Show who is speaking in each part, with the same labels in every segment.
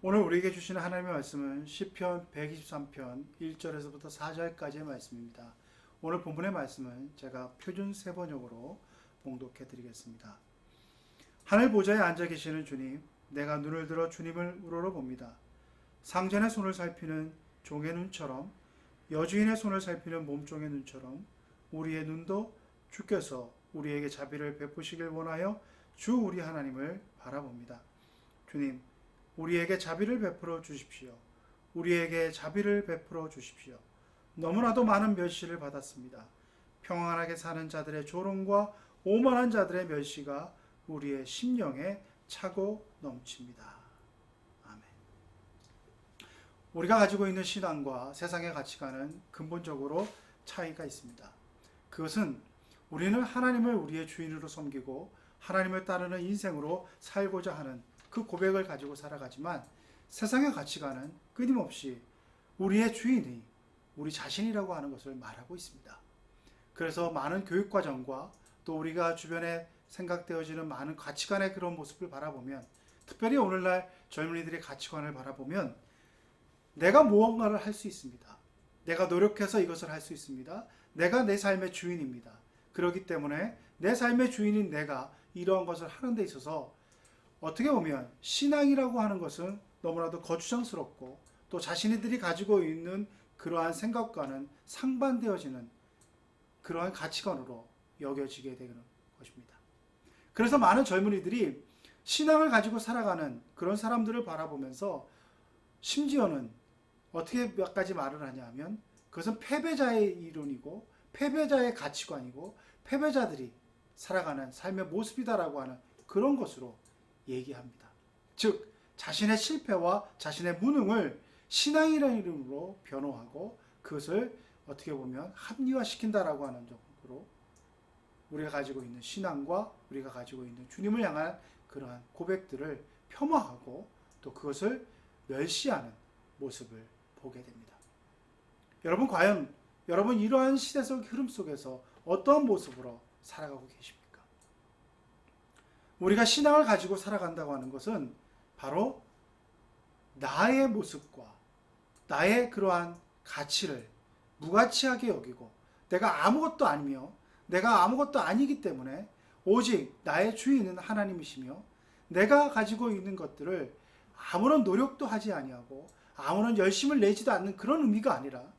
Speaker 1: 오늘 우리에게 주시는 하나님의 말씀은 시편 123편 1절에서부터 4절까지의 말씀입니다. 오늘 본문의 말씀은 제가 표준 세번역으로 봉독해 드리겠습니다. 하늘 보좌에 앉아 계시는 주님, 내가 눈을 들어 주님을 우러러봅니다. 상전의 손을 살피는 종의 눈처럼, 여주인의 손을 살피는 몸종의 눈처럼 우리의 눈도 주께서 우리에게 자비를 베푸시길 원하여 주 우리 하나님을 바라봅니다. 주님, 우리에게 자비를 베풀어 주십시오. 우리에게 자비를 베풀어 주십시오. 너무나도 많은 멸시를 받았습니다. 평안하게 사는 자들의 조롱과 오만한 자들의 멸시가 우리의 심령에 차고 넘칩니다. 아멘. 우리가 가지고 있는 신앙과 세상의 가치관은 근본적으로 차이가 있습니다. 그것은 우리는 하나님을 우리의 주인으로 섬기고 하나님을 따르는 인생으로 살고자 하는 그 고백을 가지고 살아가지만, 세상의 가치관은 끊임없이 우리의 주인이 우리 자신이라고 하는 것을 말하고 있습니다. 그래서 많은 교육과정과 또 우리가 주변에 생각되어지는 많은 가치관의 그런 모습을 바라보면, 특별히 오늘날 젊은이들의 가치관을 바라보면 내가 무언가를 할 수 있습니다. 내가 노력해서 이것을 할 수 있습니다. 내가 내 삶의 주인입니다. 그렇기 때문에 내 삶의 주인인 내가 이러한 것을 하는 데 있어서 어떻게 보면 신앙이라고 하는 것은 너무나도 거추장스럽고 또 자신들이 가지고 있는 그러한 생각과는 상반되어지는 그러한 가치관으로 여겨지게 되는 것입니다. 그래서 많은 젊은이들이 신앙을 가지고 살아가는 그런 사람들을 바라보면서 심지어는 어떻게 몇 가지 말을 하냐면, 그것은 패배자의 이론이고 패배자의 가치관이고 패배자들이 살아가는 삶의 모습이다라고 하는 그런 것으로 얘기합니다. 즉, 자신의 실패와 자신의 무능을 신앙이라는 이름으로 변호하고 그것을 어떻게 보면 합리화시킨다라고 하는 정도로 우리가 가지고 있는 신앙과 우리가 가지고 있는 주님을 향한 그러한 고백들을 폄하하고 또 그것을 멸시하는 모습을 보게 됩니다. 여러분, 과연 여러분 이러한 시대적 흐름 속에서 어떠한 모습으로 살아가고 계십니까? 우리가 신앙을 가지고 살아간다고 하는 것은 바로 나의 모습과 나의 그러한 가치를 무가치하게 여기고 내가 아무것도 아니며 내가 아무것도 아니기 때문에 오직 나의 주인은 하나님이시며 내가 가지고 있는 것들을 아무런 노력도 하지 아니하고 아무런 열심을 내지도 않는 그런 의미가 아니라,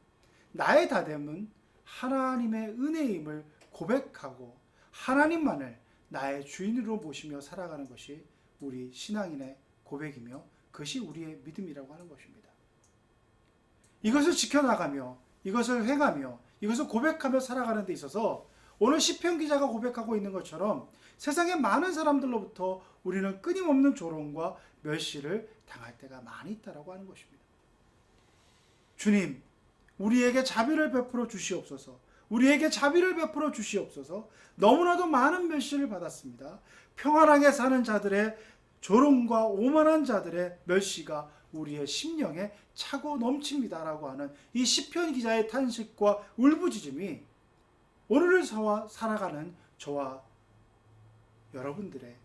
Speaker 1: 나의 다됨은 하나님의 은혜임을 고백하고 하나님만을 나의 주인으로 모시며 살아가는 것이 우리 신앙인의 고백이며 그것이 우리의 믿음이라고 하는 것입니다. 이것을 지켜나가며 이것을 행하며 이것을 고백하며 살아가는 데 있어서 오늘 시편 기자가 고백하고 있는 것처럼 세상의 많은 사람들로부터 우리는 끊임없는 조롱과 멸시를 당할 때가 많이 있다라고 하는 것입니다. 주님, 우리에게 자비를 베풀어 주시옵소서. 우리에게 자비를 베풀어 주시옵소서. 너무나도 많은 멸시를 받았습니다. 평안하게 사는 자들의 조롱과 오만한 자들의 멸시가 우리의 심령에 차고 넘칩니다라고 하는 이 시편 기자의 탄식과 울부짖음이 오늘을 살아가는 저와 여러분들의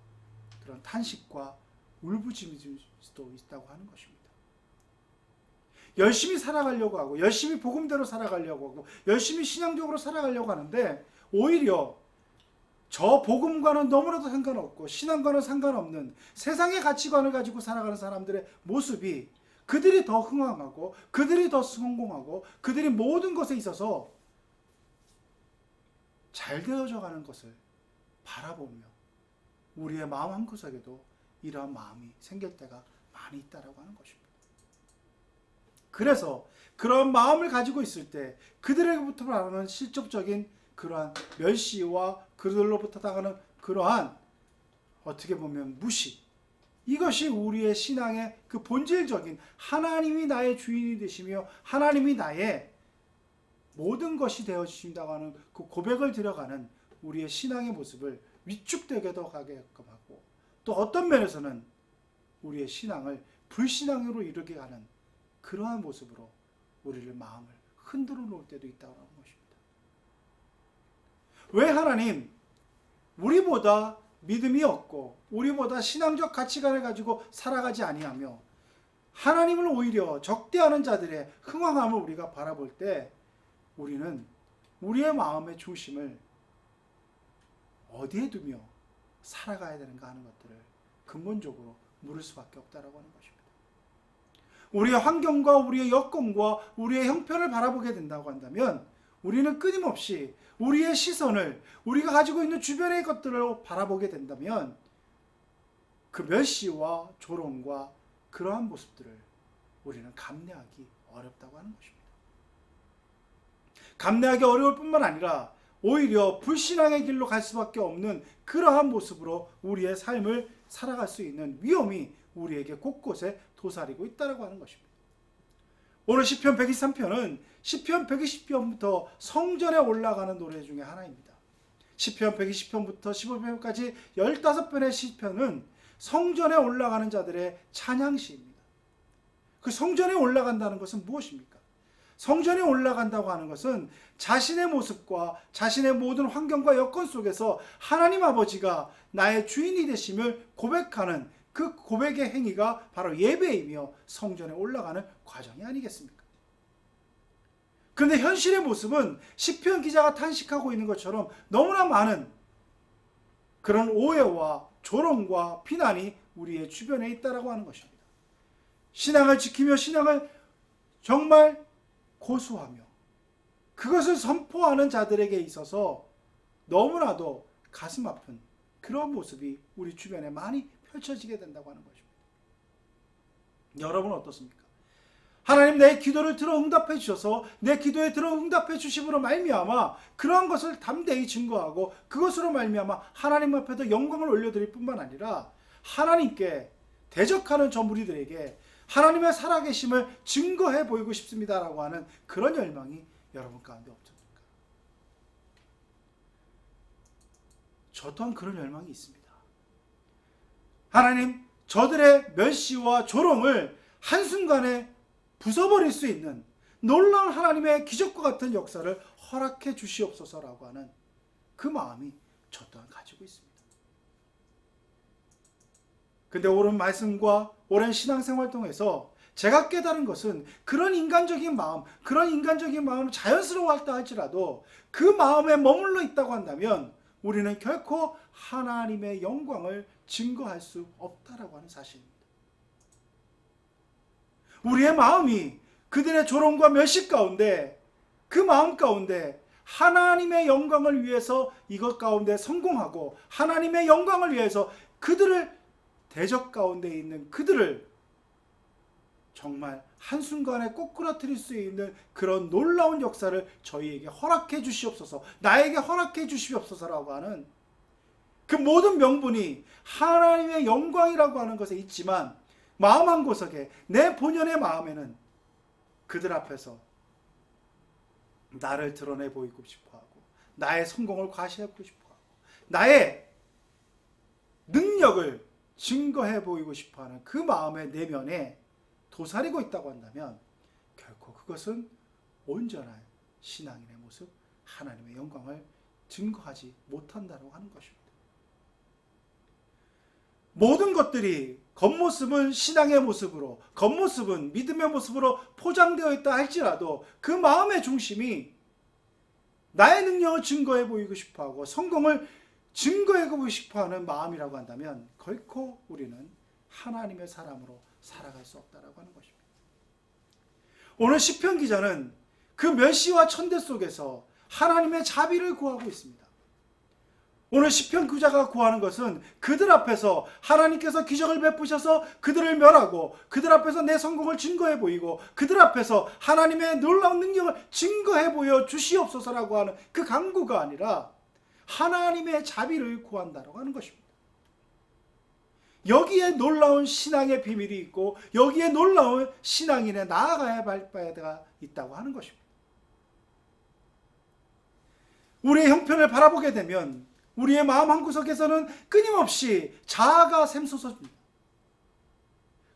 Speaker 1: 그런 탄식과 울부짖음일 수도 있다고 하는 것입니다. 열심히 살아가려고 하고 열심히 복음대로 살아가려고 하고 열심히 신앙적으로 살아가려고 하는데, 오히려 저 복음과는 너무나도 상관없고 신앙과는 상관없는 세상의 가치관을 가지고 살아가는 사람들의 모습이, 그들이 더 흥황하고 그들이 더 성공하고 그들이 모든 것에 있어서 잘 되어져 가는 것을 바라보며 우리의 마음 한구석에도 이러한 마음이 생길 때가 많이 있다라고 하는 것입니다. 그래서 그런 마음을 가지고 있을 때 그들에게부터 나오는 실적적인 그러한 멸시와 그들로부터 당하는 그러한 어떻게 보면 무시, 이것이 우리의 신앙의 그 본질적인 하나님이 나의 주인이 되시며 하나님이 나의 모든 것이 되어주신다고 하는 그 고백을 들어가는 우리의 신앙의 모습을 위축되게도 가게끔 하고, 또 어떤 면에서는 우리의 신앙을 불신앙으로 이르게 하는 그러한 모습으로 우리를 마음을 흔들어 놓을 때도 있다고 하는 것입니다. 왜 하나님 우리보다 믿음이 없고 우리보다 신앙적 가치관을 가지고 살아가지 아니하며 하나님을 오히려 적대하는 자들의 흥황함을 우리가 바라볼 때 우리는 우리의 마음의 중심을 어디에 두며 살아가야 되는가 하는 것들을 근본적으로 물을 수밖에 없다라고 하는 것입니다. 우리의 환경과 우리의 여건과 우리의 형편을 바라보게 된다고 한다면 우리는 끊임없이 우리의 시선을 우리가 가지고 있는 주변의 것들을 바라보게 된다면 그 멸시와 조롱과 그러한 모습들을 우리는 감내하기 어렵다고 하는 것입니다. 감내하기 어려울 뿐만 아니라 오히려 불신앙의 길로 갈 수밖에 없는 그러한 모습으로 우리의 삶을 살아갈 수 있는 위험이 우리에게 곳곳에 도사리고 있다고 하는 것입니다. 오늘 시편 123편은 시편 120편부터 성전에 올라가는 노래 중에 하나입니다. 시편 120편부터 15편까지 15편의 시편은 성전에 올라가는 자들의 찬양시입니다. 그 성전에 올라간다는 것은 무엇입니까? 성전에 올라간다고 하는 것은 자신의 모습과 자신의 모든 환경과 여건 속에서 하나님 아버지가 나의 주인이 되심을 고백하는 그 고백의 행위가 바로 예배이며 성전에 올라가는 과정이 아니겠습니까? 그런데 현실의 모습은 시편 기자가 탄식하고 있는 것처럼 너무나 많은 그런 오해와 조롱과 비난이 우리의 주변에 있다라고 하는 것입니다. 신앙을 지키며 신앙을 정말 고수하며 그것을 선포하는 자들에게 있어서 너무나도 가슴 아픈 그런 모습이 우리 주변에 많이 펼쳐지게 된다고 하는 것입니다. 여러분 어떻습니까? 하나님 내 기도를 들어 응답해 주셔서 내 기도에 들어 응답해 주심으로 말미암아 그러한 것을 담대히 증거하고 그것으로 말미암아 하나님 앞에도 영광을 올려드릴 뿐만 아니라 하나님께 대적하는 저 무리들에게 하나님의 살아계심을 증거해 보이고 싶습니다라고 하는 그런 열망이 여러분 가운데 없습니까? 저 또한 그런 열망이 있습니다. 하나님, 저들의 멸시와 조롱을 한순간에 부숴버릴 수 있는 놀라운 하나님의 기적과 같은 역사를 허락해 주시옵소서라고 하는 그 마음이 저 또한 가지고 있습니다. 근데 오랜 말씀과 오랜 신앙생활 통해서 제가 깨달은 것은 그런 인간적인 마음 자연스러워할다 할지라도 그 마음에 머물러 있다고 한다면 우리는 결코 하나님의 영광을 증거할 수 없다라고 하는 사실입니다. 우리의 마음이 그들의 조롱과 멸시 가운데 그 마음 가운데 하나님의 영광을 위해서 이것 가운데 성공하고 하나님의 영광을 위해서 그들을 대적 가운데 있는 그들을 정말 한순간에 꼬꾸라뜨릴 수 있는 그런 놀라운 역사를 저희에게 허락해 주시옵소서, 나에게 허락해 주시옵소서라고 하는 그 모든 명분이 하나님의 영광이라고 하는 것에 있지만 마음 한구석에 내 본연의 마음에는 그들 앞에서 나를 드러내 보이고 싶어하고 나의 성공을 과시하고 싶어하고 나의 능력을 증거해 보이고 싶어하는 그 마음의 내면에 도사리고 있다고 한다면 결코 그것은 온전한 신앙인의 모습, 하나님의 영광을 증거하지 못한다고 하는 것입니다. 모든 것들이 겉모습은 신앙의 모습으로, 겉모습은 믿음의 모습으로 포장되어 있다 할지라도 그 마음의 중심이 나의 능력을 증거해 보이고 싶어하고 성공을 증거해 보이고 싶어하는 마음이라고 한다면 결코 우리는 하나님의 사람으로 살아갈 수 없다라고 하는 것입니다. 오늘 시편 기자는 그 멸시와 천대 속에서 하나님의 자비를 구하고 있습니다. 오늘 시편 기자가 구하는 것은 그들 앞에서 하나님께서 기적을 베푸셔서 그들을 멸하고 그들 앞에서 내 성공을 증거해 보이고 그들 앞에서 하나님의 놀라운 능력을 증거해 보여 주시옵소서라고 하는 그 간구가 아니라 하나님의 자비를 구한다라고 하는 것입니다. 여기에 놀라운 신앙의 비밀이 있고 여기에 놀라운 신앙인의 나아가야 할 바가 있다고 하는 것입니다. 우리의 형편을 바라보게 되면 우리의 마음 한구석에서는 끊임없이 자아가 샘솟습니다.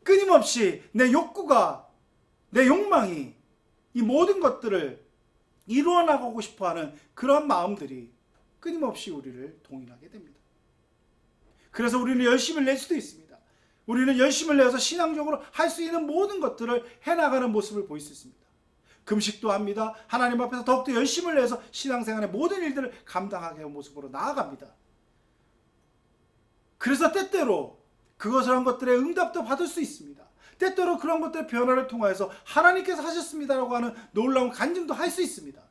Speaker 1: 끊임없이 내 욕구가, 내 욕망이 이 모든 것들을 이루어 나가고 싶어하는 그런 마음들이 끊임없이 우리를 동일하게 됩니다. 그래서 우리는 열심을 낼 수도 있습니다. 우리는 열심을 내어서 신앙적으로 할 수 있는 모든 것들을 해나가는 모습을 보일 수 있습니다. 금식도 합니다. 하나님 앞에서 더욱더 열심을 내서 신앙생활의 모든 일들을 감당하게 하는 모습으로 나아갑니다. 그래서 때때로 그것을 한 것들의 응답도 받을 수 있습니다. 때때로 그런 것들의 변화를 통하여서 하나님께서 하셨습니다라고 하는 놀라운 간증도 할 수 있습니다.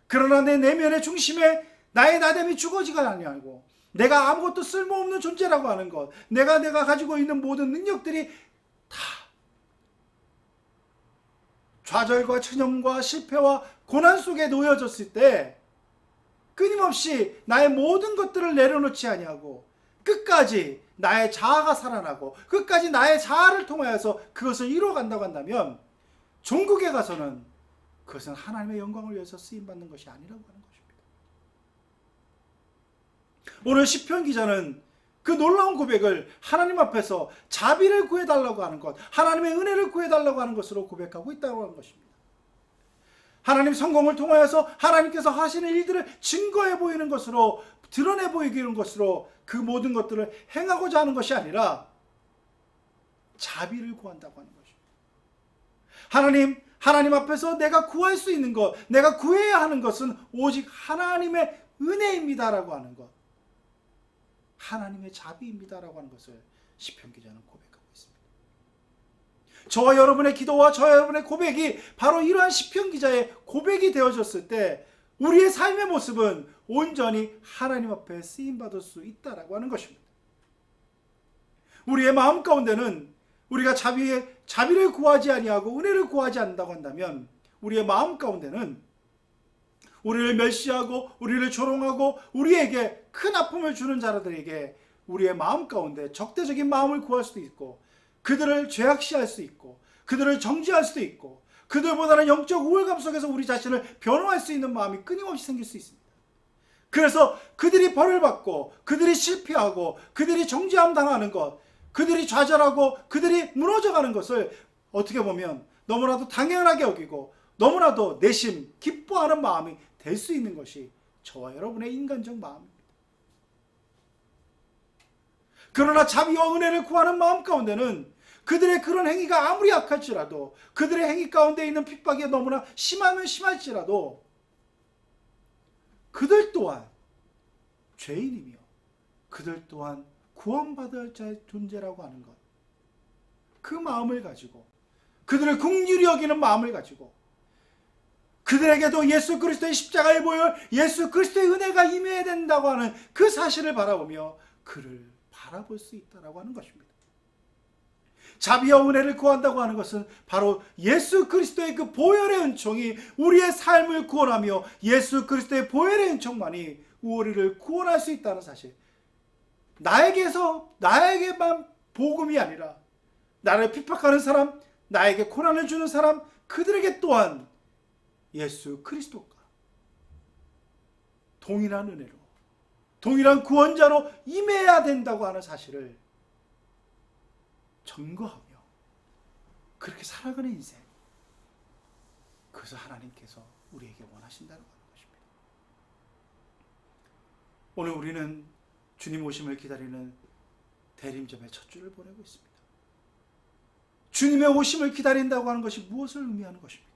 Speaker 1: 그러나 내 내면의 중심에 나의 나됨이 죽어지가 아니하고 내가 아무것도 쓸모없는 존재라고 하는 것, 내가 가지고 있는 모든 능력들이 다 좌절과 천념과 실패와 고난 속에 놓여졌을 때 끊임없이 나의 모든 것들을 내려놓지 아니하고 끝까지 나의 자아가 살아나고 끝까지 나의 자아를 통하여서 그것을 이루어간다고 한다면 종국에 가서는 그것은 하나님의 영광을 위해서 쓰임받는 것이 아니라고 하는 것입니다. 오늘 시편 기자는 그 놀라운 고백을 하나님 앞에서 자비를 구해달라고 하는 것, 하나님의 은혜를 구해달라고 하는 것으로 고백하고 있다고 하는 것입니다. 하나님 성공을 통하여서 하나님께서 하시는 일들을 증거해 보이는 것으로, 드러내 보이는 것으로 그 모든 것들을 행하고자 하는 것이 아니라 자비를 구한다고 하는 것입니다. 하나님 앞에서 내가 구할 수 있는 것, 내가 구해야 하는 것은 오직 하나님의 은혜입니다라고 하는 것, 하나님의 자비입니다라고 하는 것을 시편 기자는 고백하고 있습니다. 저와 여러분의 기도와 저와 여러분의 고백이 바로 이러한 시편 기자의 고백이 되어졌을 때 우리의 삶의 모습은 온전히 하나님 앞에 쓰임받을 수 있다라고 하는 것입니다. 우리의 마음 가운데는 우리가 자비를 구하지 아니하고 은혜를 구하지 않는다고 한다면 우리의 마음 가운데는 우리를 멸시하고 우리를 조롱하고 우리에게 큰 아픔을 주는 자들에게 우리의 마음 가운데 적대적인 마음을 구할 수도 있고 그들을 죄악시할 수 있고 그들을 정죄할 수도 있고 그들보다는 영적 우월감 속에서 우리 자신을 변호할 수 있는 마음이 끊임없이 생길 수 있습니다. 그래서 그들이 벌을 받고 그들이 실패하고 그들이 정죄함 당하는 것, 그들이 좌절하고 그들이 무너져가는 것을 어떻게 보면 너무나도 당연하게 여기고 너무나도 내심 기뻐하는 마음이 될 수 있는 것이 저와 여러분의 인간적 마음입니다. 그러나 자비와 은혜를 구하는 마음 가운데는 그들의 그런 행위가 아무리 악할지라도 그들의 행위 가운데 있는 핍박이 너무나 심하면 심할지라도 그들 또한 죄인이며 그들 또한 구원받을 자의 존재라고 하는 것, 그 마음을 가지고 그들을 긍휼히 여기는 마음을 가지고 그들에게도 예수 그리스도의 십자가의 보혈, 예수 그리스도의 은혜가 임해야 된다고 하는 그 사실을 바라보며 그를 바라볼 수 있다고 하는 것입니다. 자비와 은혜를 구한다고 하는 것은 바로 예수 그리스도의 그 보혈의 은총이 우리의 삶을 구원하며 예수 그리스도의 보혈의 은총만이 우리를 구원할 수 있다는 사실, 나에게만 복음이 아니라 나를 핍박하는 사람, 나에게 고난을 주는 사람, 그들에게 또한 예수 그리스도가 동일한 은혜로 동일한 구원자로 임해야 된다고 하는 사실을 증거하며 그렇게 살아가는 인생, 그것을 하나님께서 우리에게 원하신다는 것입니다. 오늘 우리는 주님 오심을 기다리는 대림점의 첫 주를 보내고 있습니다. 주님의 오심을 기다린다고 하는 것이 무엇을 의미하는 것입니까?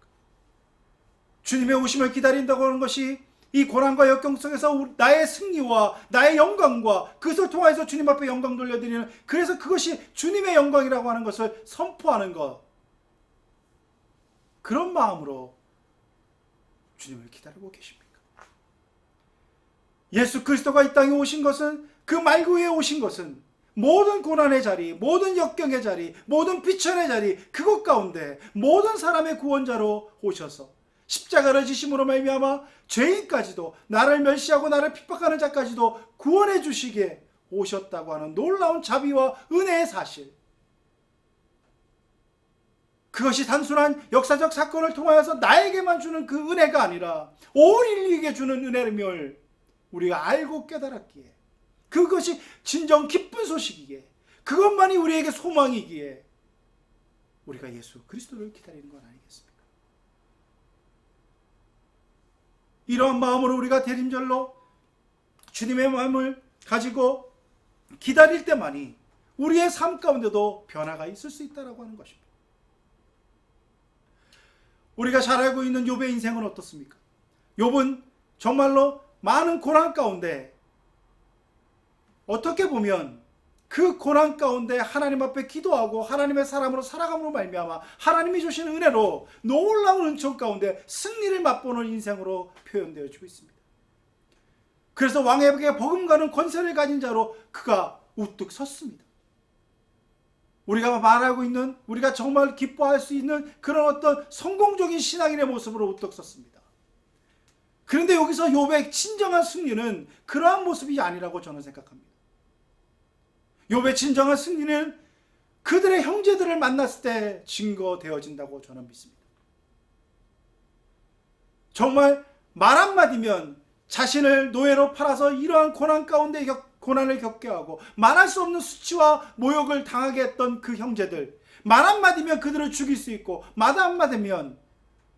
Speaker 1: 주님의 오심을 기다린다고 하는 것이 이 고난과 역경 속에서 나의 승리와 나의 영광과 그것을 통해서 주님 앞에 영광 돌려드리는, 그래서 그것이 주님의 영광이라고 하는 것을 선포하는 것, 그런 마음으로 주님을 기다리고 계십니까? 예수 그리스도가 이 땅에 오신 것은, 그 말구에 오신 것은 모든 고난의 자리, 모든 역경의 자리, 모든 비천의 자리, 그곳 가운데 모든 사람의 구원자로 오셔서 십자가를 지심으로 말미암아 죄인까지도, 나를 멸시하고 나를 핍박하는 자까지도 구원해 주시기에 오셨다고 하는 놀라운 자비와 은혜의 사실, 그것이 단순한 역사적 사건을 통하여서 나에게만 주는 그 은혜가 아니라 온 인류에게 주는 은혜임을 우리가 알고 깨달았기에, 그것이 진정 기쁜 소식이기에, 그것만이 우리에게 소망이기에 우리가 예수 그리스도를 기다리는 건 아니겠습니까? 이러한 마음으로 우리가 대림절로 주님의 마음을 가지고 기다릴 때만이 우리의 삶 가운데도 변화가 있을 수 있다라고 하는 것입니다. 우리가 잘 알고 있는 욥의 인생은 어떻습니까? 욥은 정말로 많은 고난 가운데 어떻게 보면 그 고난 가운데 하나님 앞에 기도하고 하나님의 사람으로 살아감으로 말미암아 하나님이 주시는 은혜로 놀라운 은총 가운데 승리를 맛보는 인생으로 표현되어지고 있습니다. 그래서 왕에게 버금가는 권세를 가진 자로 그가 우뚝 섰습니다. 우리가 말하고 있는, 우리가 정말 기뻐할 수 있는 그런 어떤 성공적인 신앙인의 모습으로 우뚝 섰습니다. 그런데 여기서 욥의 진정한 승리는 그러한 모습이 아니라고 저는 생각합니다. 욥의 진정한 승리는 그들의 형제들을 만났을 때 증거되어진다고 저는 믿습니다. 정말 말 한마디면 자신을 노예로 팔아서 이러한 고난 가운데 고난을 겪게 하고 말할 수 없는 수치와 모욕을 당하게 했던 그 형제들, 말 한마디면 그들을 죽일 수 있고 말 한마디면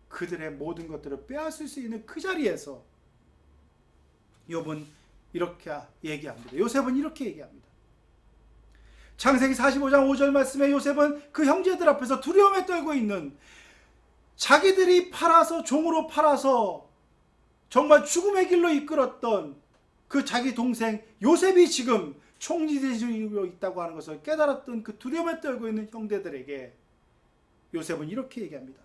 Speaker 1: 그들의 모든 것들을 빼앗을 수 있는 그 자리에서 욥은 이렇게 얘기합니다. 요셉은 이렇게 얘기합니다. 창세기 45장 5절 말씀에 요셉은 그 형제들 앞에서 두려움에 떨고 있는, 자기들이 팔아서, 종으로 팔아서 정말 죽음의 길로 이끌었던 그 자기 동생 요셉이 지금 총리되고 있다고 하는 것을 깨달았던 그 두려움에 떨고 있는 형제들에게 요셉은 이렇게 얘기합니다.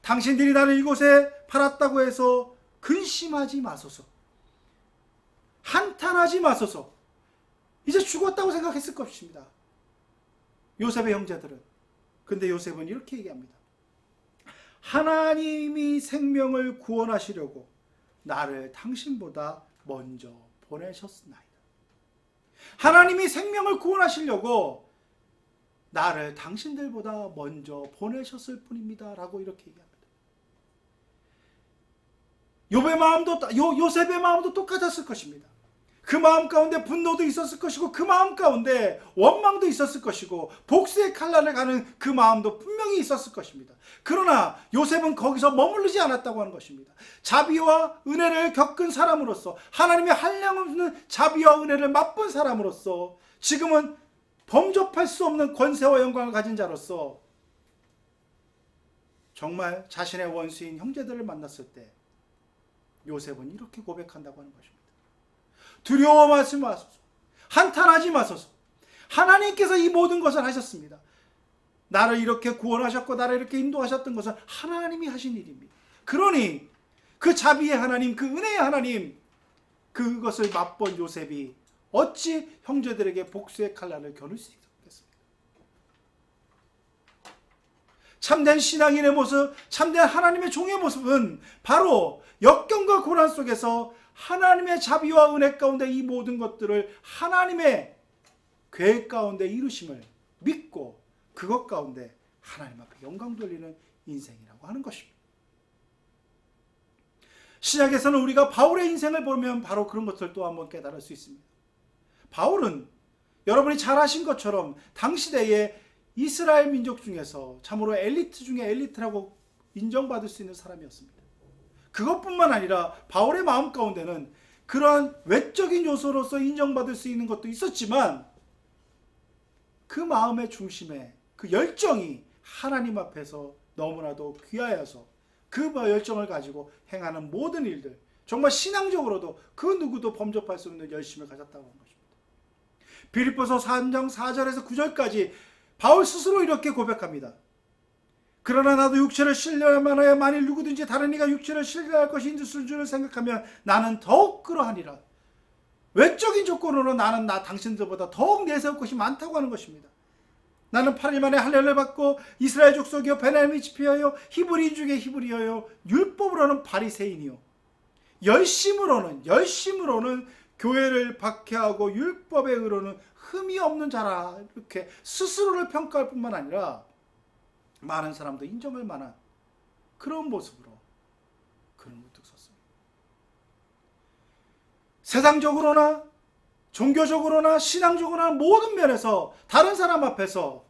Speaker 1: 당신들이 나를 이곳에 팔았다고 해서 근심하지 마소서, 한탄하지 마소서. 이제 죽었다고 생각했을 것입니다, 요셉의 형제들은. 근데 요셉은 이렇게 얘기합니다. 하나님이 생명을 구원하시려고 나를 당신보다 먼저 보내셨나이다. 하나님이 생명을 구원하시려고 나를 당신들보다 먼저 보내셨을 뿐입니다 라고 이렇게 얘기합니다. 욥의 마음도, 요셉의 마음도 똑같았을 것입니다. 그 마음 가운데 분노도 있었을 것이고 그 마음 가운데 원망도 있었을 것이고 복수의 칼날을 가는 그 마음도 분명히 있었을 것입니다. 그러나 요셉은 거기서 머무르지 않았다고 하는 것입니다. 자비와 은혜를 겪은 사람으로서, 하나님의 한량없는 자비와 은혜를 맛본 사람으로서, 지금은 범접할 수 없는 권세와 영광을 가진 자로서 정말 자신의 원수인 형제들을 만났을 때 요셉은 이렇게 고백한다고 하는 것입니다. 두려워하지 마소서, 한탄하지 마소서. 하나님께서 이 모든 것을 하셨습니다. 나를 이렇게 구원하셨고 나를 이렇게 인도하셨던 것은 하나님이 하신 일입니다. 그러니 그 자비의 하나님, 그 은혜의 하나님, 그것을 맛본 요셉이 어찌 형제들에게 복수의 칼날을 겨눌 수 있겠습니까? 참된 신앙인의 모습, 참된 하나님의 종의 모습은 바로 역경과 고난 속에서 하나님의 자비와 은혜 가운데 이 모든 것들을 하나님의 계획 가운데 이루심을 믿고 그것 가운데 하나님 앞에 영광 돌리는 인생이라고 하는 것입니다. 신약에서는 우리가 바울의 인생을 보면 바로 그런 것을 또 한번 깨달을 수 있습니다. 바울은 여러분이 잘 아신 것처럼 당시대의 이스라엘 민족 중에서 참으로 엘리트 중에 엘리트라고 인정받을 수 있는 사람이었습니다. 그것뿐만 아니라 바울의 마음 가운데는 그러한 외적인 요소로서 인정받을 수 있는 것도 있었지만 그 마음의 중심에 그 열정이 하나님 앞에서 너무나도 귀하여서 그 열정을 가지고 행하는 모든 일들, 정말 신앙적으로도 그 누구도 범접할 수 없는 열심을 가졌다고 하는 것입니다. 빌립보서 3장 4절에서 9절까지 바울 스스로 이렇게 고백합니다. 그러나 나도 육체를 신뢰할 만하여 만일 누구든지 다른 이가 육체를 신뢰할 것이 있을 줄을 생각하면 나는 더욱 그러하니라. 외적인 조건으로 나는 당신들보다 더욱 내세울 것이 많다고 하는 것입니다. 나는 8일 만에 할례를 받고 이스라엘 족속이요 베냐민 지파요 히브리 중에 히브리여요 율법으로는 바리새인이요 열심으로는 교회를 박해하고 율법의 의로는 흠이 없는 자라. 이렇게 스스로를 평가할 뿐만 아니라 많은 사람도 인정할 만한 그런 모습으로 그는 우뚝 섰습니다. 세상적으로나 종교적으로나 신앙적으로나 모든 면에서 다른 사람 앞에서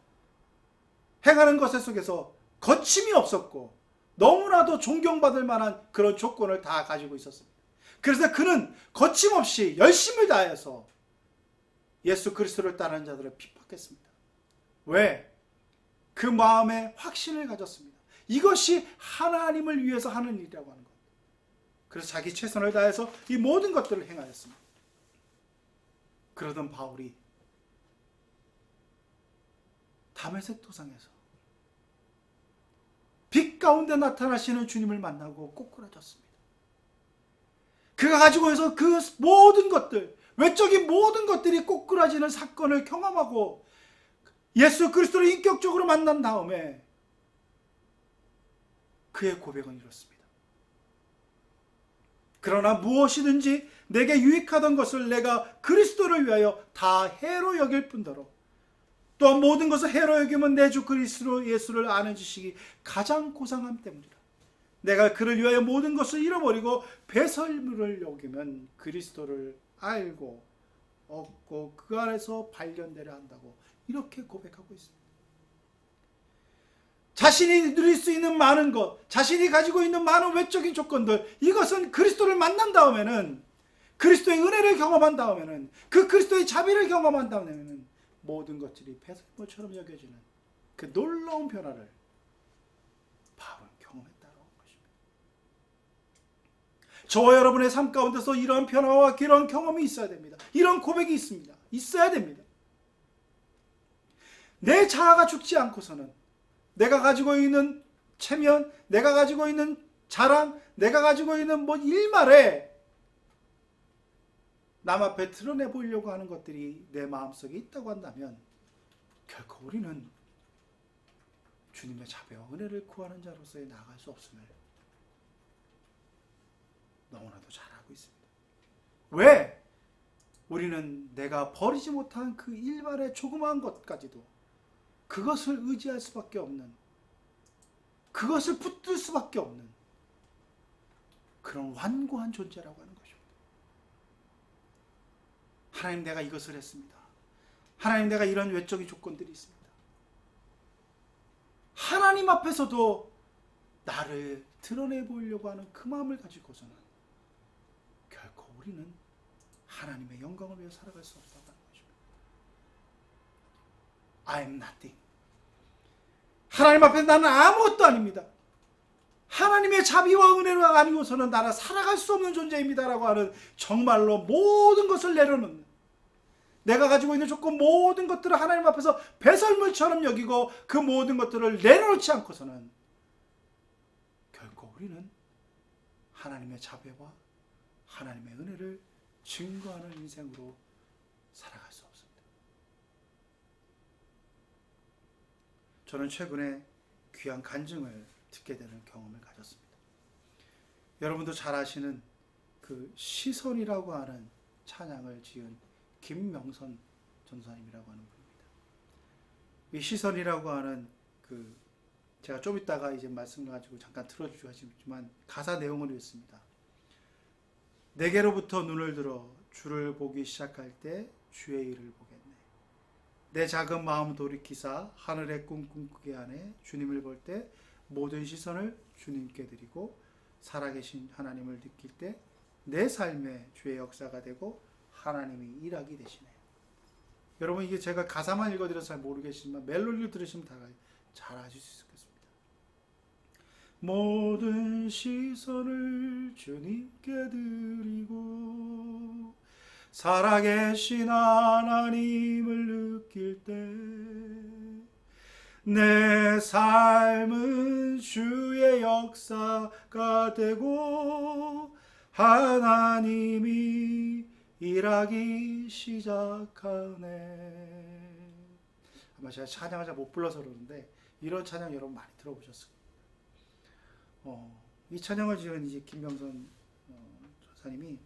Speaker 1: 행하는 것 속에서 거침이 없었고 너무나도 존경받을 만한 그런 조건을 다 가지고 있었습니다. 그래서 그는 거침없이 열심을 다해서 예수 그리스도를 따르는 자들을 찾겠습니다. 왜? 그 마음에 확신을 가졌습니다. 이것이 하나님을 위해서 하는 일이라고 하는 것. 그래서 자기 최선을 다해서 이 모든 것들을 행하였습니다. 그러던 바울이 다메섹 도상에서 빛 가운데 나타나시는 주님을 만나고 꼬꾸라졌습니다. 그가 가지고 있어 그 모든 것들, 외적인 모든 것들이 꼬꾸라지는 사건을 경험하고 예수 그리스도를 인격적으로 만난 다음에 그의 고백은 이렇습니다. 그러나 무엇이든지 내게 유익하던 것을 내가 그리스도를 위하여 다 해로 여길 뿐더러 또한 모든 것을 해로 여기면 내 주 그리스도 예수를 아는 지식이 가장 고상함 때문이라. 내가 그를 위하여 모든 것을 잃어버리고 배설물을 여기면 그리스도를 알고 얻고 그 안에서 발견되려 한다고 이렇게 고백하고 있습니다. 자신이 누릴 수 있는 많은 것, 자신이 가지고 있는 많은 외적인 조건들, 이것은 그리스도를 만난 다음에는, 그리스도의 은혜를 경험한 다음에는, 그 그리스도의 자비를 경험한 다음에는 모든 것들이 배설물처럼 여겨지는 그 놀라운 변화를 바울은 경험했다는 것입니다. 저와 여러분의 삶 가운데서 이러한 변화와 이런 경험이 있어야 됩니다. 이런 고백이 있습니다. 있어야 됩니다. 내 자아가 죽지 않고서는 내가 가지고 있는 체면, 내가 가지고 있는 자랑, 내가 가지고 있는 일말에 남 앞에 드러내 보려고 하는 것들이 내 마음속에 있다고 한다면 결코 우리는 주님의 자비와 은혜를 구하는 자로서의 나아갈 수 없음을 너무나도 잘 알고 있습니다. 왜? 우리는 내가 버리지 못한 그 일말의 조그마한 것까지도 그것을 의지할 수밖에 없는, 그것을 붙들 수밖에 없는 그런 완고한 존재라고 하는 것입니다. 하나님, 내가 이것을 했습니다. 하나님, 내가 이런 외적인 조건들이 있습니다. 하나님 앞에서도 나를 드러내 보려고 하는 그 마음을 가지고서는 결코 우리는 하나님의 영광을 위해 살아갈 수 없다는 것입니다. I am nothing. 하나님 앞에 나는 아무것도 아닙니다. 하나님의 자비와 은혜로 아니고서는 나는 살아갈 수 없는 존재입니다라고 하는, 정말로 모든 것을 내려놓는, 내가 가지고 있는 조건 모든 것들을 하나님 앞에서 배설물처럼 여기고 그 모든 것들을 내려놓지 않고서는 결코 우리는 하나님의 자비와 하나님의 은혜를 증거하는 인생으로 살아갈 수 없습니다. 저는 최근에 귀한 간증을 듣게 되는 경험을 가졌습니다. 여러분도 잘 아시는 그 시선이라고 하는 찬양을 지은 김명선 전사님이라고 하는 분입니다. 이 시선이라고 하는 제가 좀 이따가 이제 말씀 가지고 잠깐 틀어주시고 하시지만 가사 내용을 읽습니다. 내게로부터 눈을 들어 주를 보기 시작할 때 주의 일을 보겠네. 내 작은 마음 돌이키사 하늘의 꿈 꿈꾸게 하네. 주님을 볼 때 모든 시선을 주님께 드리고 살아계신 하나님을 느낄 때 내 삶에 주의 역사가 되고 하나님이 일하게 되시네요. 여러분, 이게 제가 가사만 읽어드려서 잘 모르겠지만 멜로디를 들으시면 다 잘 아실 수 있겠습니다. 모든 시선을 주님께 드리고 살아계신 하나님을 느낄 때 내 삶은 주의 역사가 되고 하나님이 일하기 시작하네. 아마 제가 찬양을 잘 못 불러서 그러는데 이런 찬양 여러분 많이 들어보셨을 거예요. 이 찬양을 지은 이제 김명선 전사님이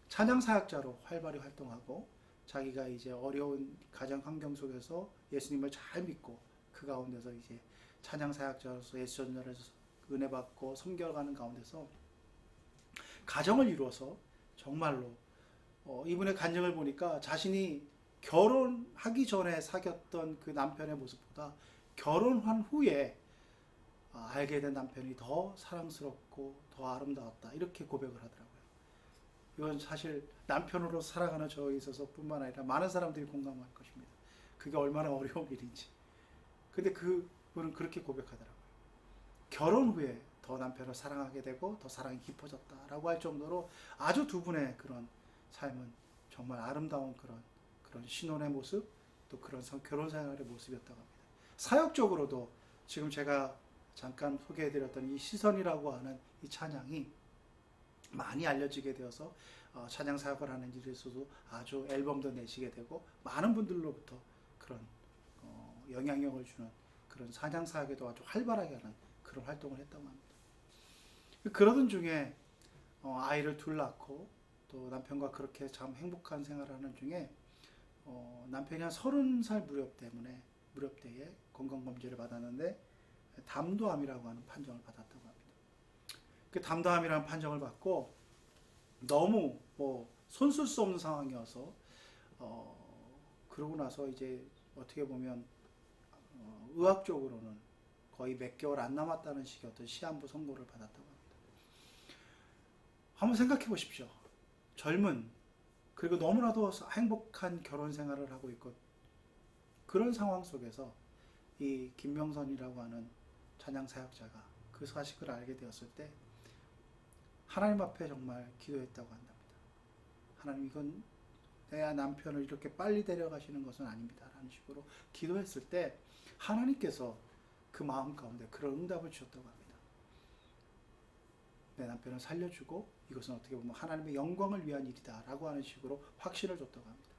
Speaker 1: 찬양 사역자로 활발히 활동하고 자기가 이제 어려운 가정 환경 속에서 예수님을 잘 믿고 그 가운데서 이제 찬양 사역자로서 예수 전달해서 은혜 받고 섬겨가는 가운데서 가정을 이루어서 정말로 이분의 간증을 보니까 자신이 결혼하기 전에 사귀었던 그 남편의 모습보다 결혼한 후에 알게 된 남편이 더 사랑스럽고 더 아름다웠다, 이렇게 고백을 하더라고요. 이건 사실 남편으로 살아가는 저에 있어서 뿐만 아니라 많은 사람들이 공감할 것입니다. 그게 얼마나 어려운 일인지. 근데 그분은 그렇게 고백하더라고요. 결혼 후에 더 남편을 사랑하게 되고 더 사랑이 깊어졌다라고 할 정도로 아주 두 분의 그런 삶은 정말 아름다운 그런 신혼의 모습, 또 그런 결혼 생활의 모습이었다고 합니다. 사역적으로도 지금 제가 잠깐 소개해드렸던 이 시선이라고 하는 이 찬양이 많이 알려지게 되어서 찬양 사역을 하는 일에서도 아주 앨범도 내시게 되고 많은 분들로부터 그런 영향력을 주는 그런 찬양 사역에도 아주 활발하게 하는 그런 활동을 했다고 합니다. 그러던 중에 아이를 둘 낳고 또 남편과 그렇게 참 행복한 생활을 하는 중에 남편이 한 30살 무렵때에 건강검진을 받았는데 담도암이라고 하는 판정을 받았다고 합니다. 그 담도암이라는 판정을 받고 너무 손쓸 수 없는 상황이어서 그러고 나서 이제 어떻게 보면 의학적으로는 거의 몇 개월 안 남았다는 식의 어떤 시한부 선고를 받았다고 합니다. 한번 생각해 보십시오. 젊은 그리고 너무나도 행복한 결혼 생활을 하고 있고 그런 상황 속에서 이 김명선이라고 하는 찬양 사역자가 그 사실을 알게 되었을 때 하나님 앞에 정말 기도했다고 한답니다. 하나님, 이건 내 남편을 이렇게 빨리 데려가시는 것은 아닙니다 라는 식으로 기도했을 때 하나님께서 그 마음 가운데 그런 응답을 주셨다고 합니다. 내 남편을 살려주고 이것은 어떻게 보면 하나님의 영광을 위한 일이다 라고 하는 식으로 확신을 줬다고 합니다.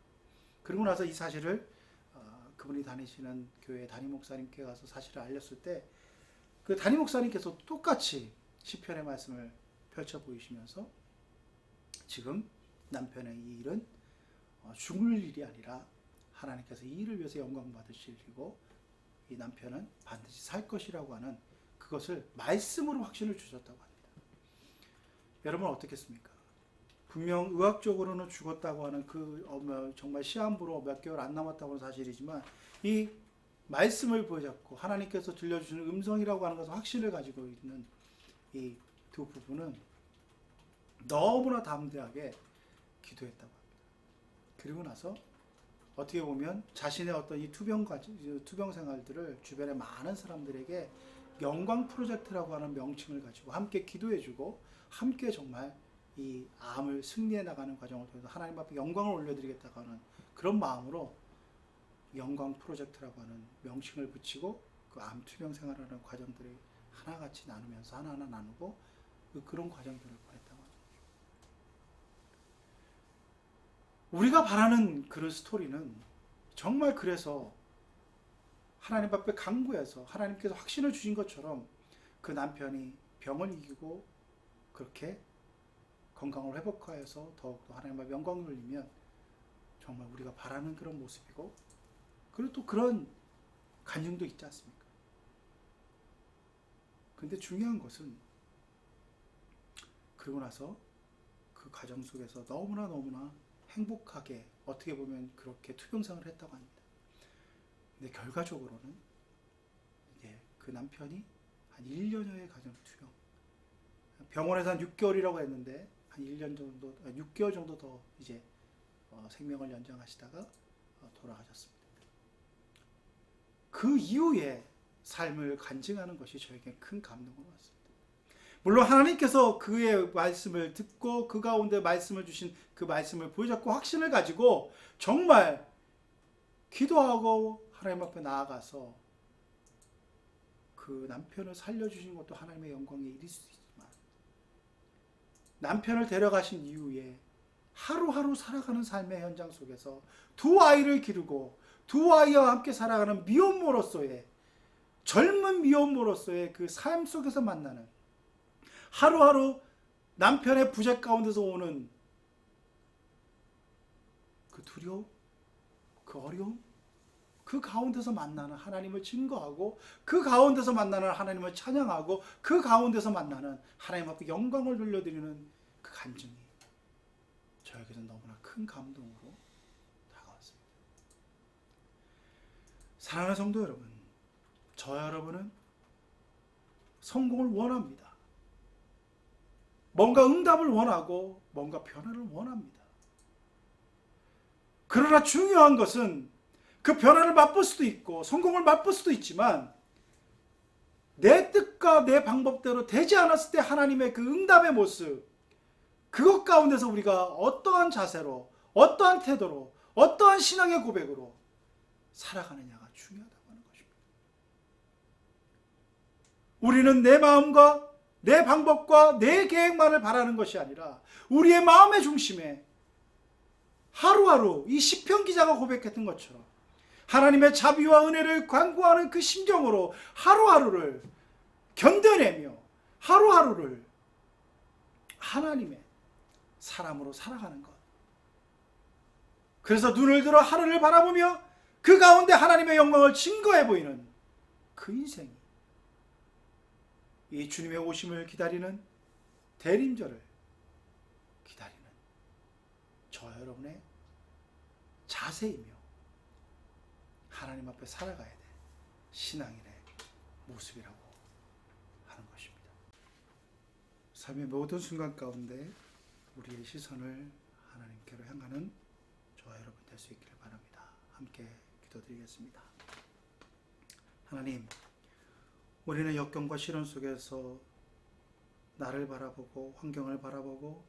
Speaker 1: 그리고 나서 이 사실을 그분이 다니시는 교회 담임 목사님께 가서 사실을 알렸을 때 그 담임 목사님께서 똑같이 시편의 말씀을 펼쳐 보이시면서 지금 남편의 이 일은 죽을 일이 아니라 하나님께서 이 일을 위해서 영광 받으실 일이고 이 남편은 반드시 살 것이라고 하는 그것을 말씀으로 확신을 주셨다고 합니다. 여러분 어떻겠습니까? 분명 의학적으로는 죽었다고 하는 정말 시한부로 몇 개월 안 남았다고 하는 사실이지만 이 말씀을 보여잡고 하나님께서 들려주시는 음성이라고 하는 것을 확신을 가지고 있는 이 두 부부는 너무나 담대하게 기도했다고 합니다. 그리고 나서 어떻게 보면 자신의 어떤 이 투병 생활들을 주변의 많은 사람들에게 영광 프로젝트라고 하는 명칭을 가지고 함께 기도해주고 함께 정말 이 암을 승리해 나가는 과정을 통해서 하나님 앞에 영광을 올려드리겠다고 하는 그런 마음으로 영광 프로젝트라고 하는 명칭을 붙이고 그 암 투병 생활하는 과정들을 하나같이 나누면서 하나하나 나누고 그런 과정들을 보냈다고 합니다. 우리가 바라는 그런 스토리는 정말 그래서 하나님 앞에 간구해서 하나님께서 확신을 주신 것처럼 그 남편이 병을 이기고 그렇게 건강을 회복하여서 더욱더 하나님 앞에 영광을 돌리면 정말 우리가 바라는 그런 모습이고 그리고 또 그런 간증도 있지 않습니까? 근데 중요한 것은 그러고 나서 그 과정 속에서 너무나 행복하게 어떻게 보면 그렇게 투병생활을 했다고 합니다. 근데 결과적으로는 이제 그 남편이 한 1년여의 가정 투병, 병원에서 한 6개월이라고 했는데 한 1년 정도, 6개월 정도 더 이제 생명을 연장하시다가 돌아가셨습니다. 그 이후에 삶을 간증하는 것이 저에게 큰 감동을 받았습니다. 물론 하나님께서 그의 말씀을 듣고 그 가운데 말씀을 주신 그 말씀을 보여잡고 확신을 가지고 정말 기도하고 하나님 앞에 나아가서 그 남편을 살려주신 것도 하나님의 영광의 일일 수 있지만 남편을 데려가신 이후에 하루하루 살아가는 삶의 현장 속에서 두 아이를 기르고 두 아이와 함께 살아가는 미혼모로서의 젊은 미혼모로서의 그 삶 속에서 만나는 하루하루 남편의 부재 가운데서 오는 그 두려움, 그 어려움, 그 가운데서 만나는 하나님을 증거하고 그 가운데서 만나는 하나님을 찬양하고 그 가운데서 만나는 하나님 앞에 영광을 돌려드리는 그 간증이 저에게는 너무나 큰 감동으로 다가왔습니다. 사랑하는 성도 여러분, 저와 여러분은 성공을 원합니다. 뭔가 응답을 원하고 뭔가 변화를 원합니다. 그러나 중요한 것은 그 변화를 맛볼 수도 있고 성공을 맛볼 수도 있지만 내 뜻과 내 방법대로 되지 않았을 때 하나님의 그 응답의 모습, 그것 가운데서 우리가 어떠한 자세로, 어떠한 태도로, 어떠한 신앙의 고백으로 살아가느냐가 중요하다고 하는 것입니다. 우리는 내 마음과 내 방법과 내 계획만을 바라는 것이 아니라 우리의 마음의 중심에 하루하루 이 시편 기자가 고백했던 것처럼 하나님의 자비와 은혜를 간구하는 그 심정으로 하루하루를 견뎌내며 하루하루를 하나님의 사람으로 살아가는 것. 그래서 눈을 들어 하늘을 바라보며 그 가운데 하나님의 영광을 증거해 보이는 그 인생이 이 주님의 오심을 기다리는 대림절을 기다리는 저 여러분의 자세이며 하나님 앞에 살아가야 될 신앙인의 모습이라고 하는 것입니다. 삶의 모든 순간 가운데 우리의 시선을 하나님께로 향하는 저와 여러분 될 수 있기를 바랍니다. 함께 기도드리겠습니다. 하나님, 우리는 역경과 시련 속에서 나를 바라보고 환경을 바라보고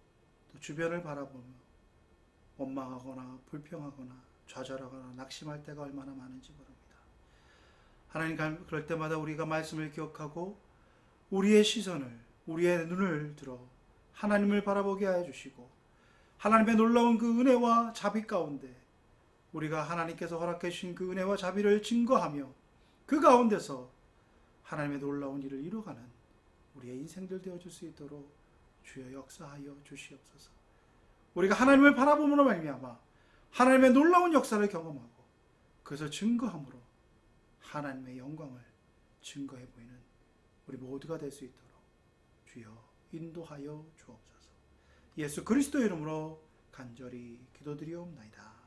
Speaker 1: 또 주변을 바라보며 원망하거나 불평하거나 좌절하거나 낙심할 때가 얼마나 많은지 모릅니다. 하나님, 그럴 때마다 우리가 말씀을 기억하고 우리의 시선을, 우리의 눈을 들어 하나님을 바라보게 하여 주시고 하나님의 놀라운 그 은혜와 자비 가운데 우리가 하나님께서 허락해 주신 그 은혜와 자비를 증거하며 그 가운데서 하나님의 놀라운 일을 이루어가는 우리의 인생들 되어줄 수 있도록 주여 역사하여 주시옵소서. 우리가 하나님을 바라보므로 말미암아 하나님의 놀라운 역사를 경험하고 그것을 증거함으로 하나님의 영광을 증거해 보이는 우리 모두가 될 수 있도록 주여 인도하여 주옵소서. 예수 그리스도의 이름으로 간절히 기도드리옵나이다.